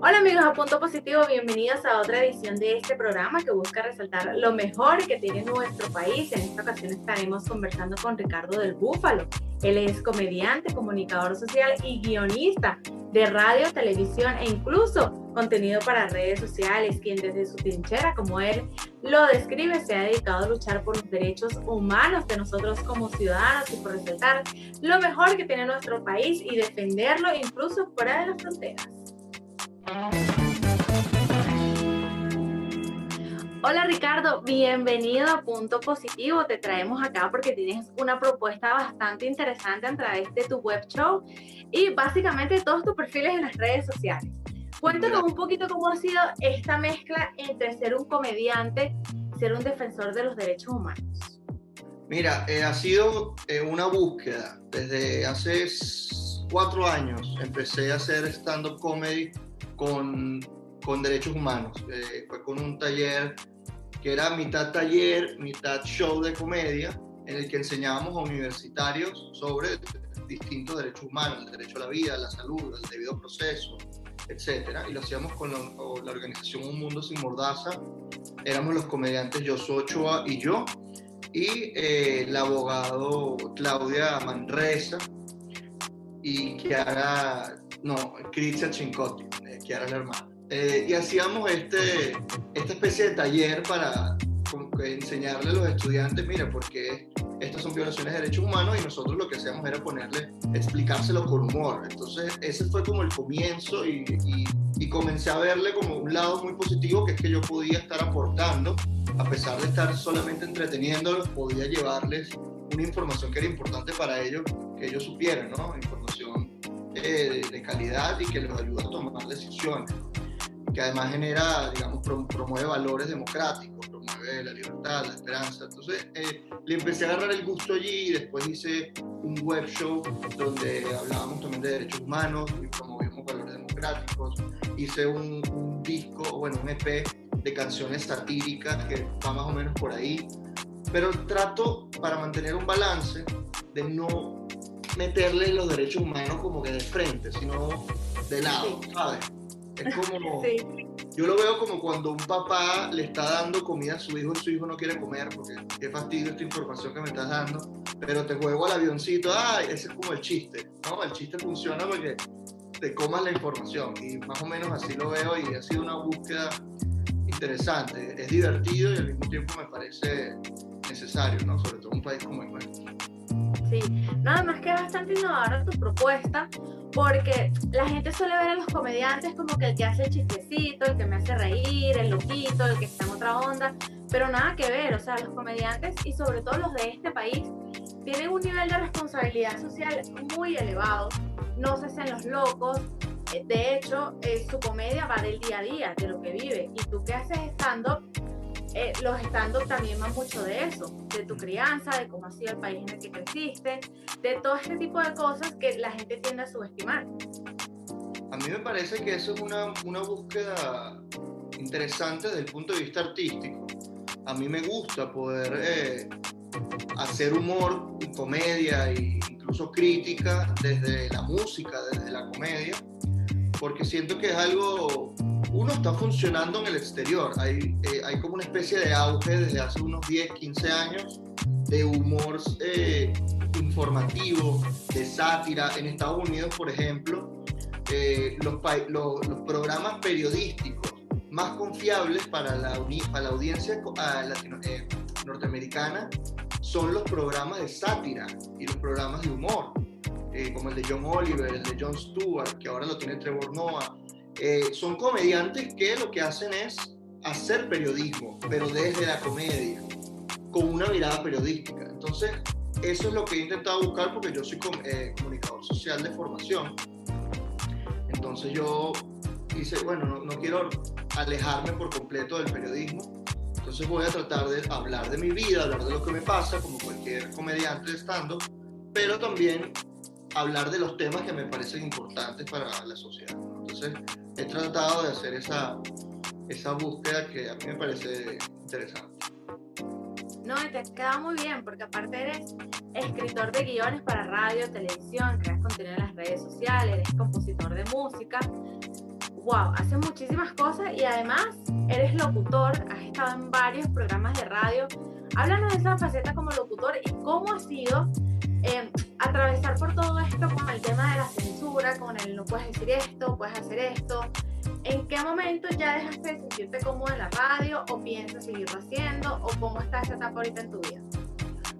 Hola amigos a Punto Positivo, bienvenidos a otra edición de este programa que busca resaltar lo mejor que tiene nuestro país. En esta ocasión estaremos conversando con Ricardo del Búfalo. Él es comediante, comunicador social y guionista de radio, televisión e incluso contenido para redes sociales, quien desde su trinchera, como él lo describe, se ha dedicado a luchar por los derechos humanos de nosotros como ciudadanos y por resaltar lo mejor que tiene nuestro país y defenderlo incluso fuera de las fronteras. Hola Ricardo, bienvenido a Punto Positivo. Te traemos acá porque tienes una propuesta bastante interesante a través de tu web show y básicamente todos tus perfiles en las redes sociales. Cuéntanos un poquito cómo ha sido esta mezcla entre ser un comediante y ser un defensor de los derechos humanos. Mira, ha sido una búsqueda. Desde hace 4 años empecé a hacer stand-up comedy con derechos humanos. Fue con un taller que era mitad taller, mitad show de comedia, en el que enseñábamos a universitarios sobre distintos derechos humanos, el derecho a la vida, a la salud, el debido proceso, etc. Y lo hacíamos con la organización Un Mundo Sin Mordaza. Éramos los comediantes Josué Ochoa y yo, y el abogado Claudia Manresa y Cristian Chincotti, Chiara la hermana. Y hacíamos esta especie de taller para enseñarle a los estudiantes, mira, porque estas son violaciones de derechos humanos, y nosotros lo que hacíamos era explicárselo con humor. Entonces ese fue como el comienzo y comencé a verle como un lado muy positivo, que es que yo podía estar aportando, a pesar de estar solamente entreteniéndolos, podía llevarles una información que era importante para ellos, que ellos supieran, ¿no? Información de calidad y que les ayuda a tomar decisiones, que además genera, digamos, promueve valores democráticos, promueve la libertad, la esperanza. Entonces le empecé a agarrar el gusto allí, y después hice un web show donde hablábamos también de derechos humanos y promovíamos valores democráticos. Hice un disco, bueno, un EP de canciones satíricas que va más o menos por ahí, pero trato, para mantener un balance, de no meterle los derechos humanos como que de frente, sino de lado, ¿sabes? Es como, sí. Yo lo veo como cuando un papá le está dando comida a su hijo y su hijo no quiere comer, porque qué fastidio esta información que me estás dando, pero te juego al avioncito. Ese es como el chiste, ¿no? El chiste funciona porque te comas la información, y más o menos así lo veo, y ha sido una búsqueda interesante. Es divertido y al mismo tiempo me parece necesario, ¿no? Sobre todo en un país como el nuestro. Sí, nada más que bastante innovadora tu propuesta, porque la gente suele ver a los comediantes como que el que hace el chistecito, el que me hace reír, el loquito, el que está en otra onda, pero nada que ver. O sea, los comediantes, y sobre todo los de este país, tienen un nivel de responsabilidad social muy elevado, no se hacen los locos. De hecho, su comedia va del día a día, de lo que vive, y tú que haces stand-up, los stand-up también van mucho de eso, de tu crianza, de cómo ha sido el país en el que creciste, de todo este tipo de cosas que la gente tiende a subestimar. A mí me parece que eso es una búsqueda interesante desde el punto de vista artístico. A mí me gusta poder hacer humor, comedia e incluso crítica desde la música, desde la comedia, porque siento que es algo... Uno está funcionando en el exterior. Hay como una especie de auge desde hace unos 10, 15 años de humor informativo, de sátira. En Estados Unidos, por ejemplo, los programas periodísticos más confiables para la audiencia norteamericana son los programas de sátira y los programas de humor, como el de John Oliver, el de Jon Stewart, que ahora lo tiene Trevor Noah. Son comediantes que lo que hacen es hacer periodismo, pero desde la comedia, con una mirada periodística. Entonces, eso es lo que he intentado buscar, porque yo soy comunicador social de formación. Entonces yo dice, bueno, no quiero alejarme por completo del periodismo, entonces voy a tratar de hablar de mi vida, hablar de lo que me pasa, como cualquier comediante de stand-up, pero también hablar de los temas que me parecen importantes para la sociedad, ¿no? Entonces he tratado de hacer esa búsqueda que a mí me parece interesante. No, y te queda muy bien, porque aparte eres escritor de guiones para radio, televisión, creas contenido en las redes sociales, eres compositor de música. wow, haces muchísimas cosas y además eres locutor, has estado en varios programas de radio. Háblanos de esa faceta como locutor y cómo ha sido atravesar por todo esto con el tema de la censura, con el no puedes decir esto, puedes hacer esto. ¿En qué momento ya dejaste de sentirte cómodo en la radio o piensas seguirlo haciendo o cómo está esa etapa ahorita en tu vida?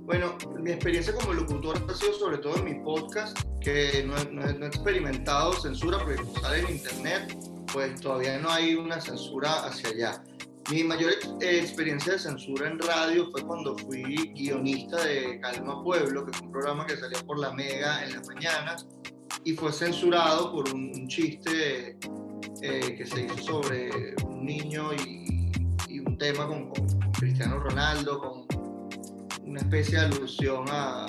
Bueno, mi experiencia como locutor ha sido sobre todo en mi podcast, que no he experimentado censura porque como sale en internet, pues todavía no hay una censura hacia allá. Mi mayor experiencia de censura en radio fue cuando fui guionista de Calma Pueblo, que fue un programa que salía por la Mega en las mañanas y fue censurado por un chiste que se hizo sobre un niño y un tema con Cristiano Ronaldo, con una especie de alusión a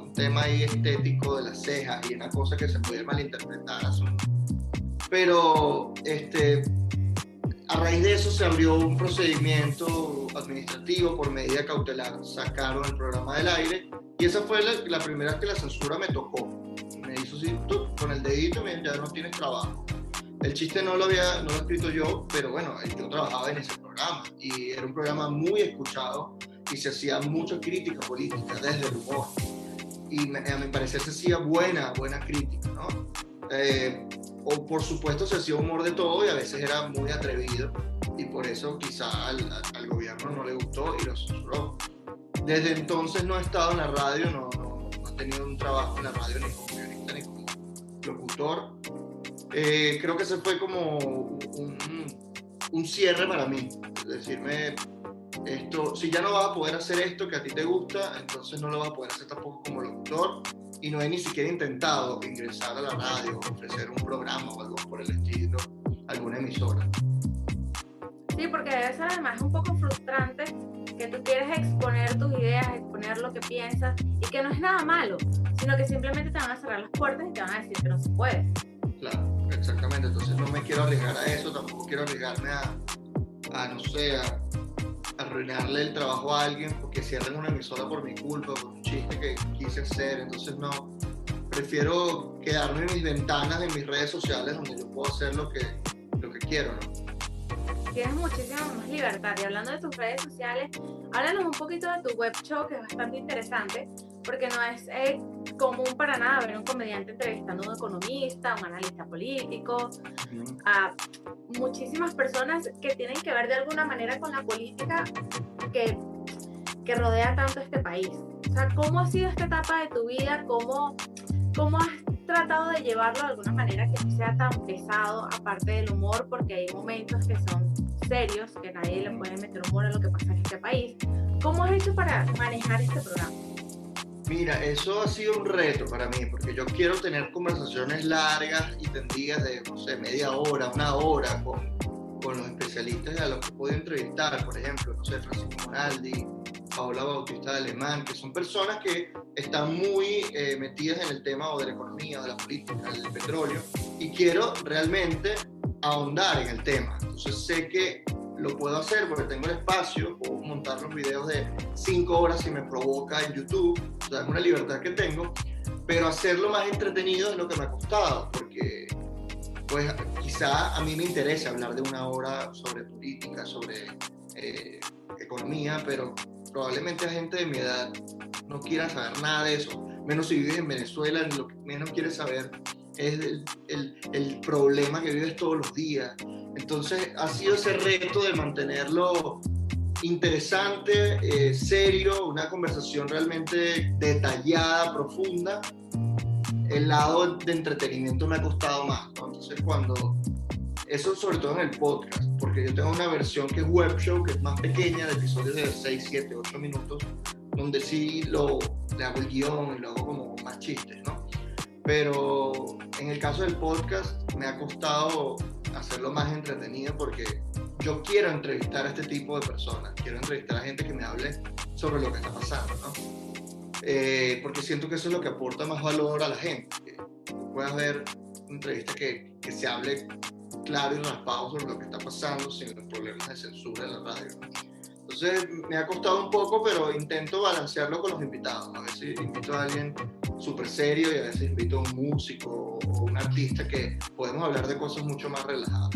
un tema ahí estético de las cejas y una cosa que se puede malinterpretar. Pero a raíz de eso se abrió un procedimiento administrativo por medida cautelar. Sacaron el programa del aire y esa fue la primera vez que la censura me tocó. Me hizo así, con el dedito, ya no tienes trabajo. El chiste no lo he escrito yo, pero bueno, yo trabajaba en ese programa y era un programa muy escuchado y se hacía mucha crítica política desde el humor. Y a mi parecer se hacía buena crítica, ¿no? O por supuesto se hacía humor de todo y a veces era muy atrevido y por eso quizá al gobierno no le gustó y lo censuró. Desde entonces no he estado en la radio, no he tenido un trabajo en la radio ni como guionista ni como locutor. Creo que ese fue como un cierre para mí, decirme esto, si ya no vas a poder hacer esto que a ti te gusta, entonces no lo vas a poder hacer tampoco como locutor y no he ni siquiera intentado ingresar a la radio, ofrecer un programa o algo por el estilo, alguna emisora. Sí, porque debe ser además un poco frustrante que tú quieres exponer tus ideas, exponer lo que piensas y que no es nada malo, sino que simplemente te van a cerrar las puertas y te van a decir que no se puede. Claro, exactamente, entonces no me quiero arriesgar a eso, tampoco quiero arriesgarme no sé, a arruinarle el trabajo a alguien porque cierren una emisora por mi culpa, por un chiste que quise hacer, entonces no, prefiero quedarme en mis ventanas, en mis redes sociales donde yo puedo hacer lo que quiero, ¿no? Tienes muchísima más libertad y hablando de tus redes sociales, háblanos un poquito de tu web show que es bastante interesante porque no es común para nada ver un comediante entrevistando a un economista, un analista político, a muchísimas personas que tienen que ver de alguna manera con la política que rodea tanto este país. O sea, ¿cómo ha sido esta etapa de tu vida? ¿Cómo has tratado de llevarlo de alguna manera que no sea tan pesado, aparte del humor? Porque hay momentos que son serios, que nadie le puede meter humor a lo que pasa en este país. ¿Cómo has hecho para manejar este programa? Mira, eso ha sido un reto para mí, porque yo quiero tener conversaciones largas y tendidas de, no sé, media hora, una hora con los especialistas a los que puedo entrevistar, por ejemplo, no sé, Francisco Monaldi, Paola Bautista de Alemán, que son personas que están muy metidas en el tema o de la economía, de la política, del petróleo, y quiero realmente ahondar en el tema. Entonces sé que lo puedo hacer porque tengo el espacio, puedo montar los videos de 5 horas si me provoca en YouTube, o sea, es una libertad que tengo, pero hacerlo más entretenido es lo que me ha costado, porque pues quizá a mí me interesa hablar de 1 hora sobre política, sobre economía, pero probablemente la gente de mi edad no quiera saber nada de eso, menos si vives en Venezuela, lo que menos quieres saber es el problema que vives todos los días. Entonces ha sido ese reto de mantenerlo interesante, serio, una conversación realmente detallada, profunda. El lado de entretenimiento me ha costado más, ¿no? Entonces eso sobre todo en el podcast, porque yo tengo una versión que es web show, que es más pequeña, de episodios de 6, 7, 8 minutos, donde sí le hago el guión y lo hago como más chistes, ¿no? Pero en el caso del podcast me ha costado hacerlo más entretenido porque yo quiero entrevistar a este tipo de personas, quiero entrevistar a gente que me hable sobre lo que está pasando, ¿no? Porque siento que eso es lo que aporta más valor a la gente, que tú puedas ver una entrevista que se hable claro y raspado sobre lo que está pasando sin los problemas de censura en la radio, ¿no? Entonces me ha costado un poco, pero intento balancearlo con los invitados. A ver si invito a alguien súper serio y a veces invito a un músico o un artista que podemos hablar de cosas mucho más relajadas.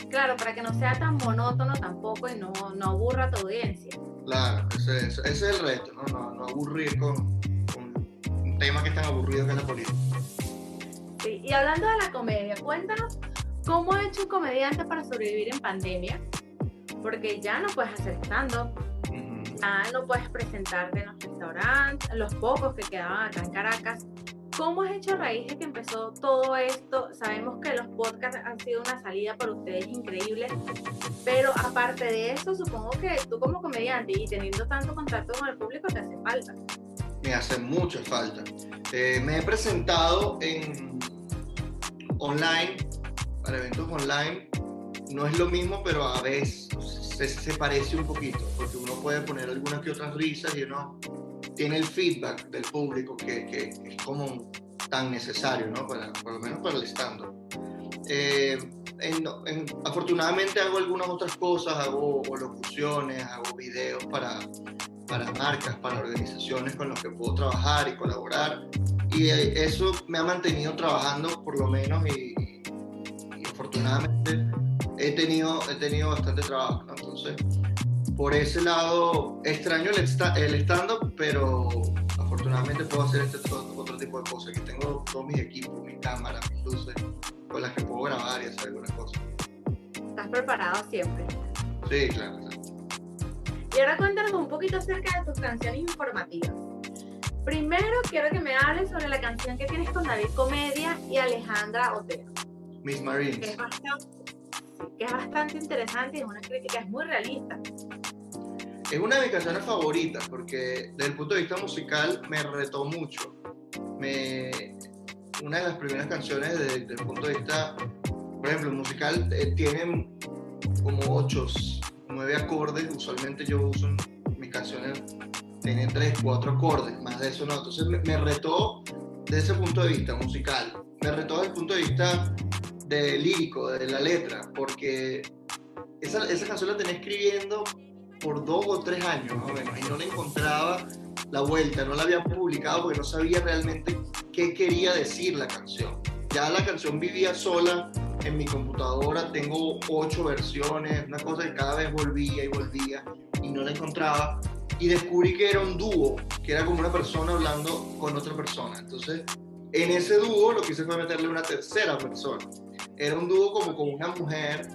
Claro, para que no sea tan monótono tampoco y no aburra a tu audiencia. Claro, ese es el reto, no aburrir con un tema que es tan aburrido que es la política. Sí, y hablando de la comedia, cuéntanos cómo ha hecho un comediante para sobrevivir en pandemia, porque ya no puedes hacer stand-up, ya no puedes presentarte en los restaurantes, los pocos que quedaban acá en Caracas. ¿Cómo has hecho a raíz de que empezó todo esto? Sabemos que los podcasts han sido una salida para ustedes increíble, pero aparte de eso, supongo que tú como comediante y teniendo tanto contacto con el público te hace falta. Me hace mucha falta. Me he presentado online, para eventos online. No es lo mismo, pero a veces se parece un poquito, porque uno puede poner algunas que otras risas y uno tiene el feedback del público que es como tan necesario, ¿no? Por lo menos para el stand-up. Afortunadamente hago algunas otras cosas, hago locuciones, hago videos para marcas, para organizaciones con las que puedo trabajar y colaborar, y eso me ha mantenido trabajando por lo menos y afortunadamente he tenido bastante trabajo, ¿no? Entonces, por ese lado, extraño el stand-up, pero afortunadamente puedo hacer otro tipo de cosas. Aquí tengo todos mis equipos, mi cámara, mis luces, con las que puedo grabar y hacer algunas cosas. ¿Estás preparado siempre? Sí, claro. Y ahora cuéntanos un poquito acerca de tus canciones informativas. Primero quiero que me hables sobre la canción que tienes con David Comedia y Alejandra Otero. Miss Marines. Que es bastante interesante y es una crítica, es muy realista. Es una de mis canciones favoritas porque desde el punto de vista musical me retó mucho. Una de las primeras canciones desde el punto de vista, por ejemplo, musical, tienen como 8, 9 acordes. Usualmente yo uso mis canciones, tienen 3, 4 acordes, más de eso no. Entonces me retó desde ese punto de vista musical. Me retó desde el punto de vista lírico, de la letra, porque esa canción la tenía escribiendo por 2 o 3 años más o menos y no le encontraba la vuelta, no la había publicado porque no sabía realmente qué quería decir la canción. Ya la canción vivía sola en mi computadora, tengo 8 versiones, una cosa que cada vez volvía y no la encontraba, y descubrí que era un dúo, que era como una persona hablando con otra persona. Entonces en ese dúo lo que hice fue meterle una tercera persona. Era un dúo como con una mujer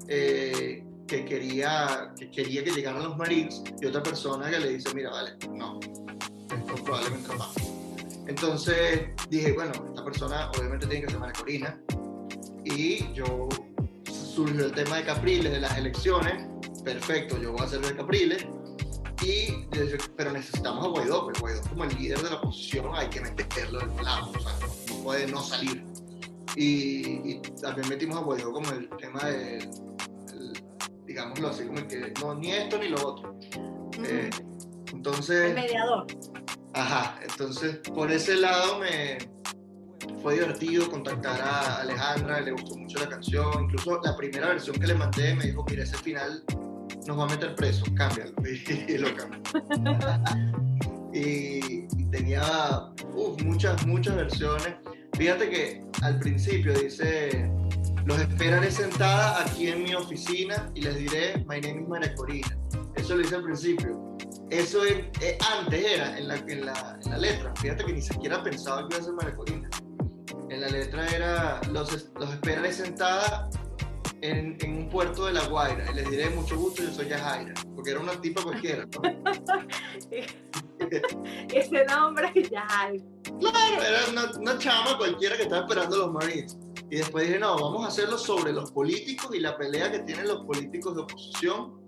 que quería que llegaran los Marines y otra persona que le dice, mira, vale, no, esto probablemente no pasa. Entonces dije, bueno, esta persona obviamente tiene que ser María Corina, y surgió el tema de Capriles, de las elecciones. Perfecto, yo voy a hacer de Capriles, pero necesitamos a Guaidó, porque Guaidó como el líder de la oposición hay que meterlo del lado, o sea, no puede no salir. Y también metimos a Guaidó como el tema de, digámoslo así, como el que no, ni esto ni lo otro. Entonces... El mediador. Ajá, entonces por ese lado fue divertido contactar a Alejandra, le gustó mucho la canción. Incluso la primera versión que le mandé me dijo, mira, ese final nos va a meter presos, cámbialo. Y lo cambió. y tenía muchas versiones. Fíjate que al principio dice, los esperaré sentada aquí en mi oficina y les diré, my name is María Corina. Eso lo dice al principio. Eso antes era en la letra. Fíjate que ni siquiera pensaba que iba a ser María Corina. En la letra era, los esperaré sentada en un puerto de La Guaira y les diré, mucho gusto, yo soy Yajaira, porque era una tipa cualquiera, ¿no? Ese nombre es Yajaira. Claro, era una chama cualquiera que estaba esperando a los Marines. Y después dije, no, vamos a hacerlo sobre los políticos y la pelea que tienen los políticos de oposición.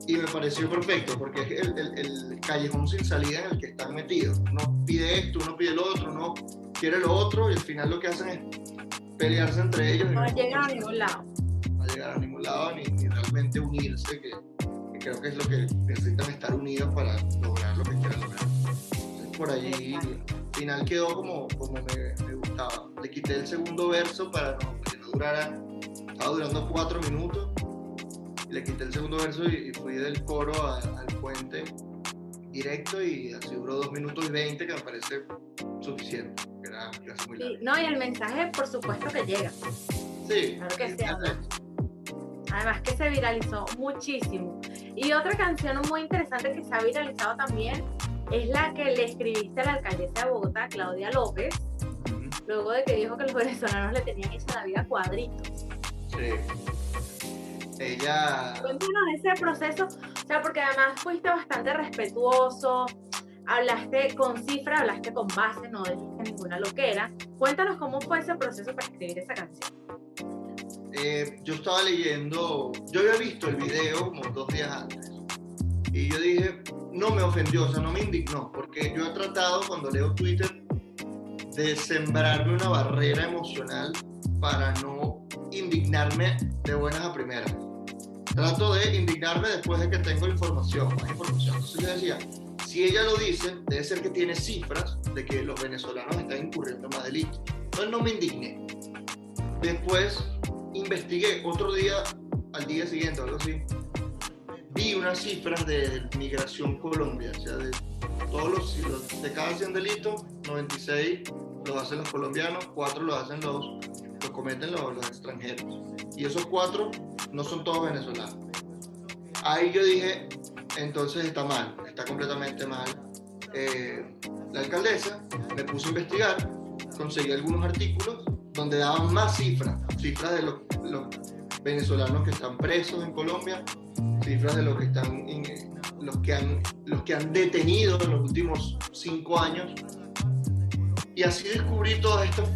Y me pareció perfecto, porque es el callejón sin salida en el que están metidos. Uno pide esto, uno pide lo otro, uno quiere lo otro, y al final lo que hacen es pelearse entre ellos. No llegan a ningún lado. No llegar a ningún lado, ni realmente unirse, que creo que es lo que necesitan, estar unidos para lograr lo que quieran lograr. Entonces, por allí, al final quedó como me gustaba. Le quité el segundo verso para que no durara, estaba durando 4 minutos. Le quité el segundo verso y fui del coro al puente, directo y así duró 2 minutos y 20, que me parece suficiente, que era casi muy largo. Sí, no, y el mensaje, por supuesto que llega. Sí, Claro que sí, además que se viralizó muchísimo. Y otra canción muy interesante que se ha viralizado también es la que le escribiste a la alcaldesa de Bogotá, Claudia López, luego de que dijo que los venezolanos le tenían hecha la vida cuadritos. Sí. Ella... Cuéntanos ese proceso, o sea, porque además fuiste bastante respetuoso, hablaste con cifras, hablaste con base, no dijiste ninguna loquera. Cuéntanos cómo fue ese proceso para escribir esa canción. Yo estaba leyendo, yo había visto el video como 2 días antes y yo dije, no me ofendió, o sea, no me indignó, porque yo he tratado cuando leo Twitter de sembrarme una barrera emocional para no indignarme de buenas a primeras. Trato de indignarme después de que tengo información, más información. Entonces yo decía, si ella lo dice, debe ser que tiene cifras de que los venezolanos están incurriendo en más delitos. Entonces no me indigné. Después investigué otro día, al día siguiente, algo así, vi unas cifras de Migración Colombia, o sea, de todos de cada 100 delitos, 96 los hacen los colombianos, 4 los hacen los cometen los extranjeros, y esos 4 no son todos venezolanos. Ahí yo dije, entonces está mal, está completamente mal. La alcaldesa me puso a investigar, conseguí algunos artículos donde daban más cifras de los venezolanos que están presos en Colombia, cifras de los que están los que han detenido en los últimos 5 años, y así descubrí todas estas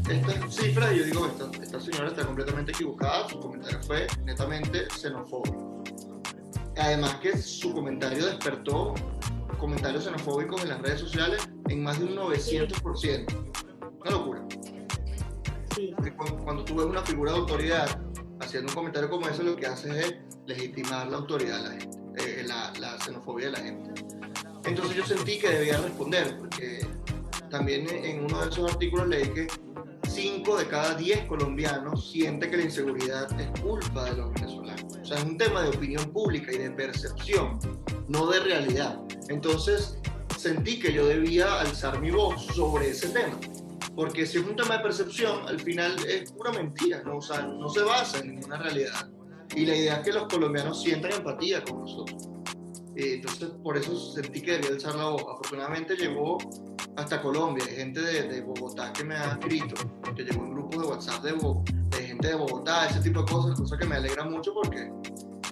cifras y yo digo, esta señora está completamente equivocada, su comentario fue netamente xenofóbico. Además que su comentario despertó comentarios xenofóbicos en las redes sociales en más de un 900%. Una locura. Sí. Cuando tú ves una figura de autoridad haciendo un comentario como ese, lo que hace es legitimar la autoridad de la gente, la xenofobia de la gente. Entonces yo sentí que debía responder, porque también en uno de esos artículos leí que 5 de cada 10 colombianos sienten que la inseguridad es culpa de los venezolanos. O sea, es un tema de opinión pública y de percepción, no de realidad. Entonces sentí que yo debía alzar mi voz sobre ese tema. Porque si es un tema de percepción, al final es pura mentira, ¿no? O sea, no se basa en ninguna realidad. Y la idea es que los colombianos sientan empatía con nosotros. Entonces, por eso sentí que debía alzar la voz. Afortunadamente llegó hasta Colombia. Hay gente de Bogotá que me ha escrito, que llegó en grupos de WhatsApp de gente de Bogotá, ese tipo de cosas que me alegra mucho porque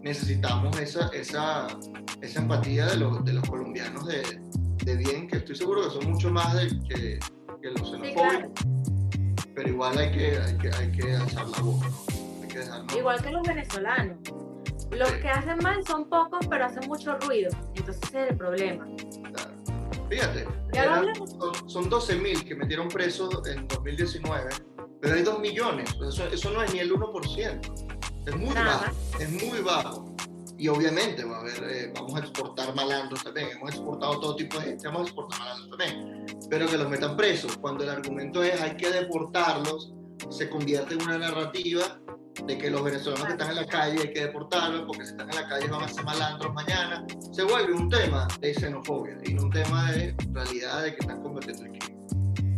necesitamos esa empatía de los colombianos de bien, que estoy seguro que son mucho más que los xenofóbicos, sí, claro. Pero igual hay que alzar la voz, ¿no? Hay que dejarnos... Igual que los venezolanos. Los que hacen mal son pocos, pero hacen mucho ruido. Entonces ese es el problema. Claro. Fíjate, son 12.000 que metieron presos en 2019, pero hay 2 millones. Eso no es ni el 1%. Es muy bajo. Es muy bajo. Y obviamente vamos a exportar malandros también. Hemos exportado todo tipo de gente, vamos a exportar malandros también. Pero que los metan presos, cuando el argumento es hay que deportarlos, se convierte en una narrativa de que los venezolanos que están en la calle hay que deportarlos, porque si están en la calle van a ser malandros mañana. Se vuelve un tema de xenofobia y no un tema de realidad de que están cometiendo el crimen.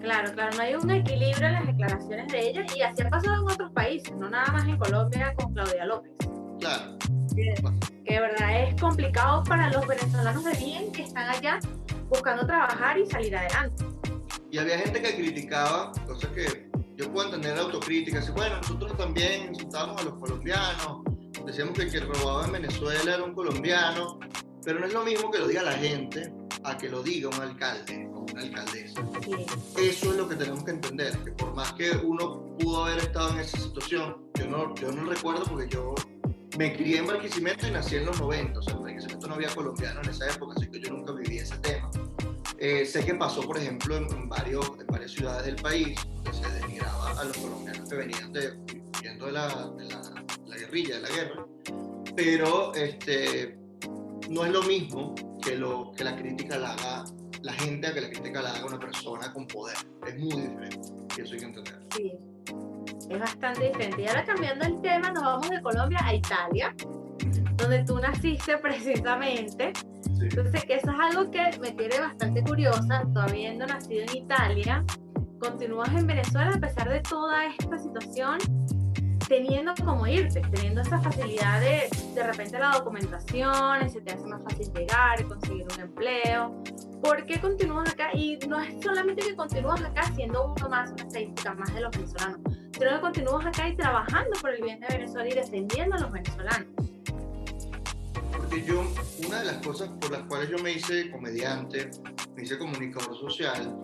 Claro, no hay un equilibrio en las declaraciones de ella, y así ha pasado en otros países, no nada más en Colombia con Claudia López. Claro. Que de verdad es complicado para los venezolanos de bien que están allá buscando trabajar y salir adelante. Y había gente que criticaba, cosas que yo puedo entender la autocrítica, así, bueno, nosotros también insultábamos a los colombianos, decíamos que el que robaba en Venezuela era un colombiano, pero no es lo mismo que lo diga la gente a que lo diga un alcalde o una alcaldesa. Sí. Eso es lo que tenemos que entender, que por más que uno pudo haber estado en esa situación, yo no recuerdo porque yo me crié en Barquisimeto y nací en los 90, o sea, en Barquisimeto no había colombiano en esa época, así que yo nunca viví ese tema. Sé que pasó, por ejemplo, en varias ciudades del país, donde se denigraba a los colombianos que venían huyendo de la guerrilla, de la guerra, pero no es lo mismo que la crítica la haga la gente a que la crítica la haga una persona con poder. Es muy diferente, y eso hay que entender. Sí, es bastante diferente. Y ahora, cambiando el tema, nos vamos de Colombia a Italia, donde tú naciste precisamente. Sí. Entonces, que eso es algo que me tiene bastante curiosa, tú habiendo nacido en Italia, continúas en Venezuela a pesar de toda esta situación, teniendo como irte, teniendo esa facilidad de repente la documentación, se te hace más fácil llegar y conseguir un empleo. ¿Por qué continúas acá? Y no es solamente que continúas acá siendo uno más, una estadística más de los venezolanos, sino que continúas acá y trabajando por el bien de Venezuela y defendiendo a los venezolanos. Porque yo, una de las cosas por las cuales yo me hice comediante, me hice comunicador social,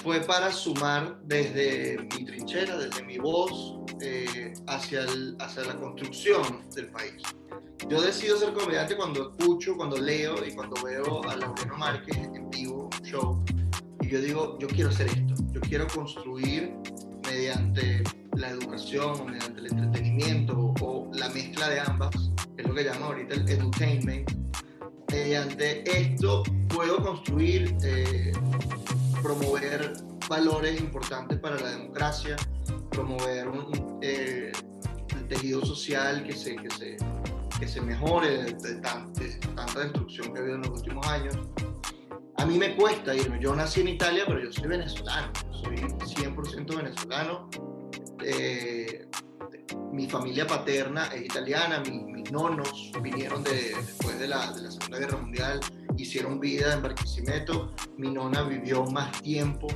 fue para sumar desde mi trinchera, desde mi voz, hacia la construcción del país. Yo decido ser comediante cuando escucho, cuando leo y cuando veo a Laureano Márquez en vivo, un show, y yo digo, yo quiero hacer esto, yo quiero construir mediante la educación o mediante el entretenimiento o la mezcla de ambas, que es lo que llaman ahorita el edutainment. Mediante esto puedo construir, promover valores importantes para la democracia, promover el tejido social que se mejore de tanta destrucción que ha habido en los últimos años. A mí me cuesta irme. Yo nací en Italia, pero yo soy venezolano. Soy 100% venezolano. Mi familia paterna es italiana. Mis nonos vinieron después de la Segunda Guerra Mundial. Hicieron vida en Barquisimeto. Mi nona vivió más tiempo.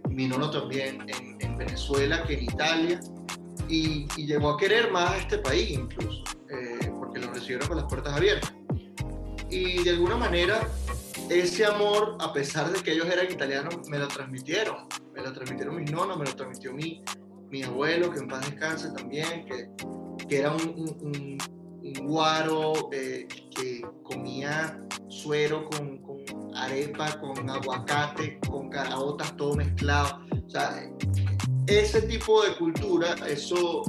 Mi nono también en Venezuela que en Italia. Y llegó a querer más a este país incluso, porque lo recibieron con las puertas abiertas. Y de alguna manera ese amor, a pesar de que ellos eran italianos, me lo transmitieron mis nonos, me lo transmitió mi abuelo, que en paz descanse también, que era un guaro que comía suero con arepa, con aguacate, con caraotas, todo mezclado. O sea, ese tipo de cultura, eso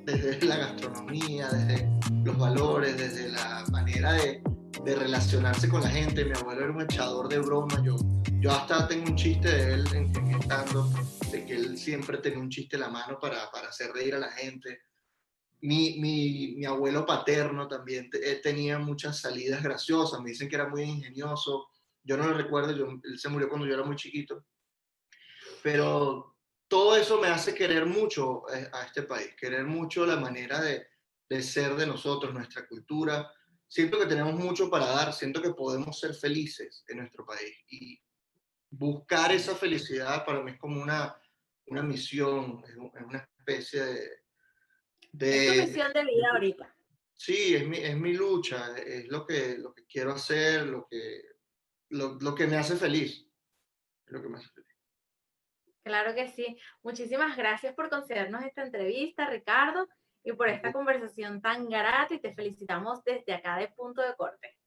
desde la gastronomía, desde los valores, desde la manera de relacionarse con la gente. Mi abuelo era un echador de broma. Yo hasta tengo un chiste de él en mi stand-up, de que él siempre tenía un chiste en la mano para hacer reír a la gente. Mi abuelo paterno también tenía muchas salidas graciosas. Me dicen que era muy ingenioso. Yo no lo recuerdo, él se murió cuando yo era muy chiquito. Pero todo eso me hace querer mucho a este país, querer mucho la manera de ser de nosotros, nuestra cultura. Siento que tenemos mucho para dar, siento que podemos ser felices en nuestro país. Y buscar esa felicidad para mí es como una misión, es una especie Es tu de misión de vida ahorita. sí, es mi lucha, es lo que quiero hacer, lo que me hace feliz, es lo que me hace feliz. Claro que sí. Muchísimas gracias por concedernos esta entrevista, Ricardo, y por esta conversación tan grata y te felicitamos desde acá de Punto de Corte.